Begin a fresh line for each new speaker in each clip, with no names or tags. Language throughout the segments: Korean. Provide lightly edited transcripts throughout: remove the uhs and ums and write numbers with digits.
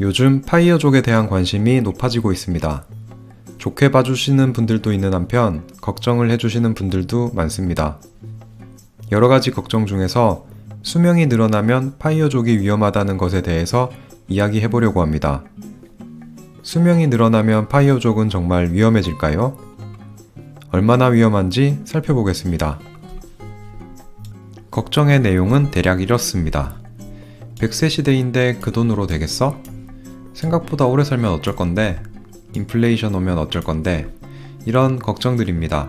요즘 파이어족에 대한 관심이 높아지고 있습니다. 좋게 봐주시는 분들도 있는 한편 걱정을 해주시는 분들도 많습니다. 여러가지 걱정 중에서 수명이 늘어나면 파이어족이 위험하다는 것에 대해서 이야기해보려고 합니다. 수명이 늘어나면 파이어족은 정말 위험해질까요? 얼마나 위험한지 살펴보겠습니다. 걱정의 내용은 대략 이렇습니다. 100세 시대인데 그 돈으로 되겠어? 생각보다 오래 살면 어쩔 건데? 인플레이션 오면 어쩔 건데? 이런 걱정들입니다.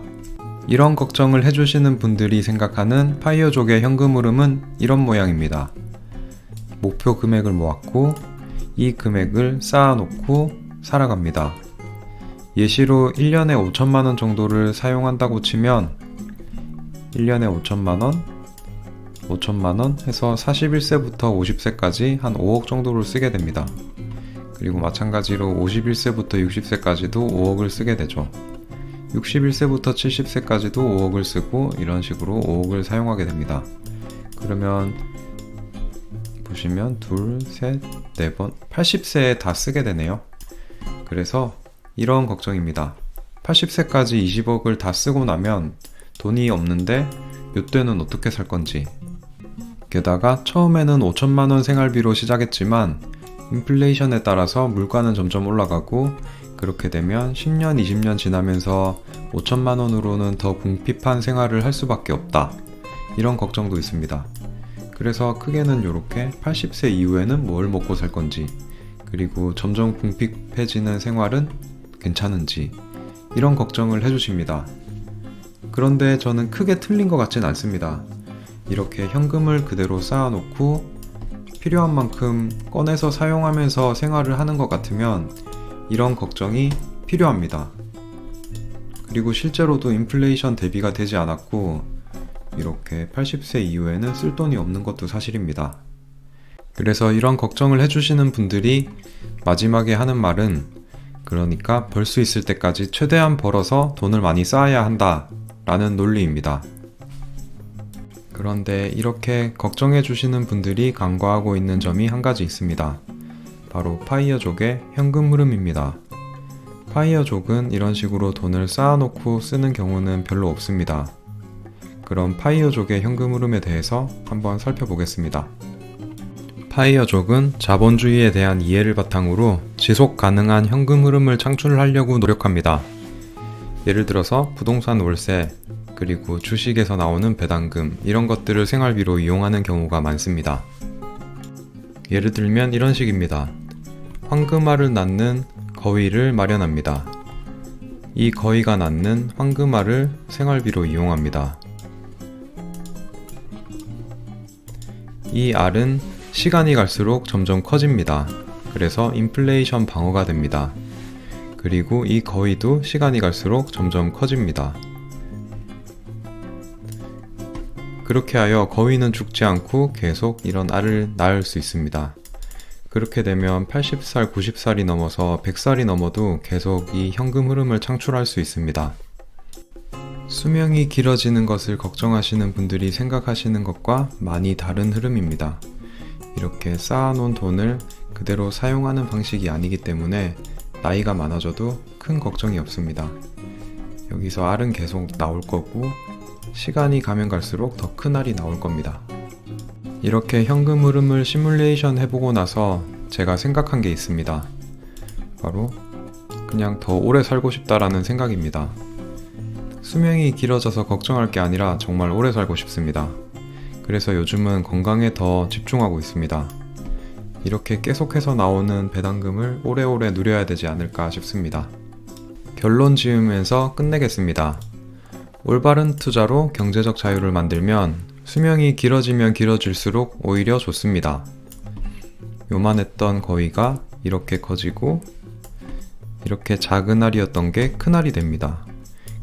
이런 걱정을 해주시는 분들이 생각하는 파이어족의 현금 흐름은 이런 모양입니다. 목표 금액을 모았고 이 금액을 쌓아놓고 살아갑니다. 예시로 1년에 5천만원 정도를 사용한다고 치면 1년에 5천만원 해서 41세부터 50세까지 한 5억 정도를 쓰게 됩니다. 그리고 마찬가지로 51세부터 60세까지도 5억을 쓰게 되죠. 61세부터 70세까지도 5억을 쓰고 이런 식으로 5억을 사용하게 됩니다. 그러면 보시면 둘, 셋, 네 번, 80세에 다 쓰게 되네요. 그래서 이런 걱정입니다. 80세까지 20억을 다 쓰고 나면 돈이 없는데 요때는 어떻게 살 건지. 게다가 처음에는 5천만원 생활비로 시작했지만 인플레이션에 따라서 물가는 점점 올라가고 그렇게 되면 10년, 20년 지나면서 5천만원으로는 더 궁핍한 생활을 할 수밖에 없다. 이런 걱정도 있습니다. 그래서 크게는 이렇게 80세 이후에는 뭘 먹고 살 건지, 그리고 점점 궁핍해지는 생활은 괜찮은지 이런 걱정을 해주십니다. 그런데 저는 크게 틀린 것 같진 않습니다. 이렇게 현금을 그대로 쌓아놓고 필요한 만큼 꺼내서 사용하면서 생활을 하는 것 같으면 이런 걱정이 필요합니다. 그리고 실제로도 인플레이션 대비가 되지 않았고 이렇게 80세 이후에는 쓸 돈이 없는 것도 사실입니다. 그래서 이런 걱정을 해주시는 분들이 마지막에 하는 말은 그러니까 벌 수 있을 때까지 최대한 벌어서 돈을 많이 쌓아야 한다 라는 논리입니다. 그런데 이렇게 걱정해 주시는 분들이 간과하고 있는 점이 한 가지 있습니다. 바로 파이어족의 현금 흐름입니다. 파이어족은 이런 식으로 돈을 쌓아놓고 쓰는 경우는 별로 없습니다. 그럼 파이어족의 현금 흐름에 대해서 한번 살펴보겠습니다. 파이어족은 자본주의에 대한 이해를 바탕으로 지속 가능한 현금 흐름을 창출하려고 노력합니다. 예를 들어서 부동산 월세, 그리고 주식에서 나오는 배당금 이런 것들을 생활비로 이용하는 경우가 많습니다. 예를 들면 이런 식입니다. 황금알을 낳는 거위를 마련합니다. 이 거위가 낳는 황금알을 생활비로 이용합니다. 이 알은 시간이 갈수록 점점 커집니다. 그래서 인플레이션 방어가 됩니다. 그리고 이 거위도 시간이 갈수록 점점 커집니다. 그렇게 하여 거위는 죽지 않고 계속 이런 알을 낳을 수 있습니다. 그렇게 되면 80살, 90살이 넘어서 100살이 넘어도 계속 이 현금 흐름을 창출할 수 있습니다. 수명이 길어지는 것을 걱정하시는 분들이 생각하시는 것과 많이 다른 흐름입니다. 이렇게 쌓아놓은 돈을 그대로 사용하는 방식이 아니기 때문에 나이가 많아져도 큰 걱정이 없습니다. 여기서 알은 계속 나올 거고 시간이 가면 갈수록 더 큰 알이 나올 겁니다. 이렇게 현금 흐름을 시뮬레이션 해보고 나서 제가 생각한 게 있습니다. 바로 그냥 더 오래 살고 싶다라는 생각입니다. 수명이 길어져서 걱정할 게 아니라 정말 오래 살고 싶습니다. 그래서 요즘은 건강에 더 집중하고 있습니다. 이렇게 계속해서 나오는 배당금을 오래오래 누려야 되지 않을까 싶습니다. 결론 지으면서 끝내겠습니다. 올바른 투자로 경제적 자유를 만들면 수명이 길어지면 길어질수록 오히려 좋습니다. 요만했던 거위가 이렇게 커지고 이렇게 작은 알이었던 게 큰 알이 됩니다.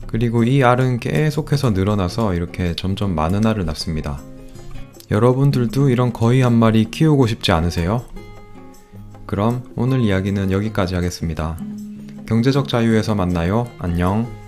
그리고 이 알은 계속해서 늘어나서 이렇게 점점 많은 알을 낳습니다. 여러분들도 이런 거위 한 마리 키우고 싶지 않으세요? 그럼 오늘 이야기는 여기까지 하겠습니다. 경제적 자유에서 만나요. 안녕.